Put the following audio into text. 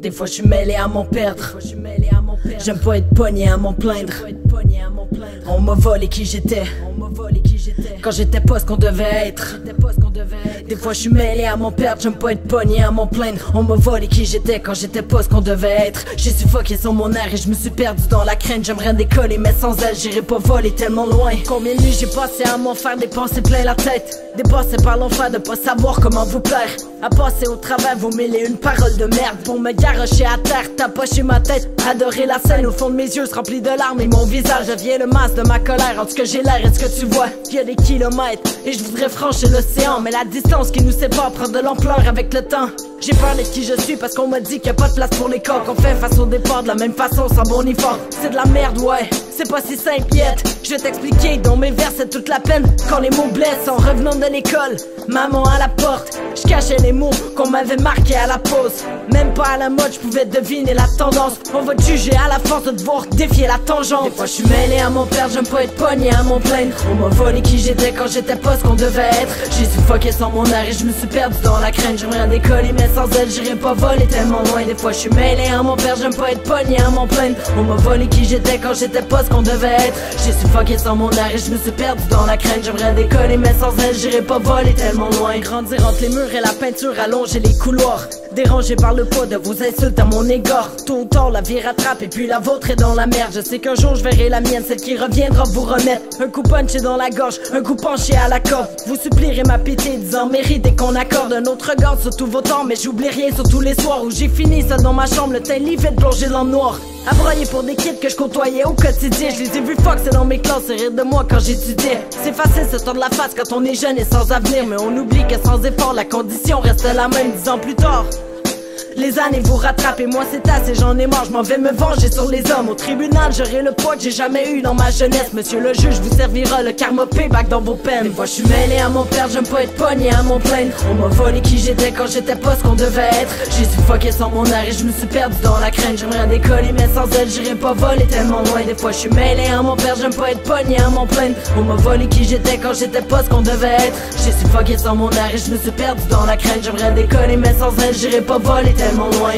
Des fois je suis mêlé à m'en perdre. J'aime pas être pogné à m'en plaindre. On m'a volé qui j'étais quand j'étais pas ce qu'on devait être. Des fois je suis mêlé à m'en perdre. J'aime pas être pogné à m'en plaindre. On m'a volé qui j'étais quand j'étais pas ce qu'on devait être. J'ai suffoqué sur mon air et je me suis perdu dans la crainte. J'aimerais décoller mais sans elle j'irai pas voler tellement loin. Combien de nuits j'ai passé à m'en faire des pensées plein la tête. Dépassé par l'enfer de pas savoir comment vous plaire. À passer au travers vous mêler une parole de merde. Pour me garrocher à terre, tapocher ma tête. Adorer la scène au fond de mes yeux se remplit de larmes. Et mon visage devient le masque de ma colère. En tout cas j'ai l'air, est-ce que tu vois? Il y a des kilomètres et je voudrais franchir l'océan. Mais la distance qui nous sépare prend de l'ampleur avec le temps. J'ai peur d'être qui je suis parce qu'on m'a dit qu'il n'y a pas de place pour les corps. Qu'on fait face au départ de la même façon sans bon effort. C'est de la merde ouais, c'est pas si simple yet. Je vais t'expliquer, dans mes vers c'est toute la peine. Quand les mots blessent en revenant de l'école. Maman à la porte, je cachais les mots qu'on m'avait marqués à la pause. Même pas à la mode, je pouvais deviner la tendance. On va te juger à la force de devoir défier la tangente. Des fois je suis mêlé à mon perdre, j'aime pas être pogné à mon plaindre. On m'a volé qui j'étais quand j'étais pas ce qu'on devait être. J'ai suffoqué sans mon air et je me suis perdu dans la crainte. J'aimerais décoller mais sans elle j'irai pas voler tellement loin. Des fois je suis mêlé à mon perdre, j'aime pas être pogné à mon plaindre. On m'a volé qui j'étais quand j'étais pas ce qu'on devait être. J'ai suffoqué sans mon air et je me suis perdu dans la crainte. J'aimerais décoller mais sans elle j'irai pas voler tellement loin. Grandir entre les murs et la peinture, allonger les couloirs. Dérangé par le poids de vos insultes à mon égard. Tôt ou tard la vie rattrape et puis la vôtre est dans la merde. Je sais qu'un jour je verrai la mienne, celle qui reviendra vous remettre. Un coup punché dans la gorge, un coup penché à la corde. Vous supplierez ma pitié disant méritez qu'on accorde un autre regard sur tous vos temps. Mais j'oublie rien sur tous les soirs où j'ai fini ça dans ma chambre. Le teint livré de plongé dans le noir. À broyer pour des kids que je côtoyais au quotidien. Je les ai vus foxer dans mes classes et rire de moi quand j'étudiais. C'est facile se tordre la face quand on est jeune et sans avenir. Mais on oublie que sans effort la condition reste la même 10 ans plus tard. Les années vous rattrapent et moi c'est assez, j'en ai marre, je m'en vais me venger sur les hommes. Au tribunal j'aurai le poids que j'ai jamais eu dans ma jeunesse. Monsieur le juge vous servira le karma payback dans vos peines. Des fois je suis mêlé à mon perdre, j'aime pas être pogné à mon plaindre. On m'a volé qui j'étais quand j'étais pas ce qu'on devait être. J'ai suffoqué sans mon air et je me suis perdu dans la crainte. J'aimerais décoller mais sans elle j'irai pas voler tellement loin. Des fois je suis mêlé à mon perdre, j'aime pas être pogné à mon plaindre. On m'a volé qui j'étais quand j'étais pas ce qu'on devait être. J'ai suffoqué sans mon air et je me suis perdu dans la crainte. J'aimerais décoller mais sans elle j'irai pas voler tellement loin.